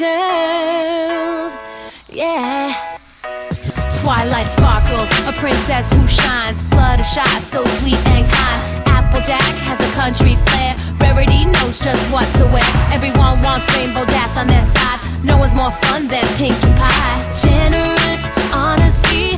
nails. Yeah. Twilight sparkles, a princess who shines. Fluttershy, so sweet and kind. Applejack has a country flair. Rarity knows just what to wear. Everyone wants Rainbow Dash on their side. No one's more fun than Pinkie Pie. Generous, honesty,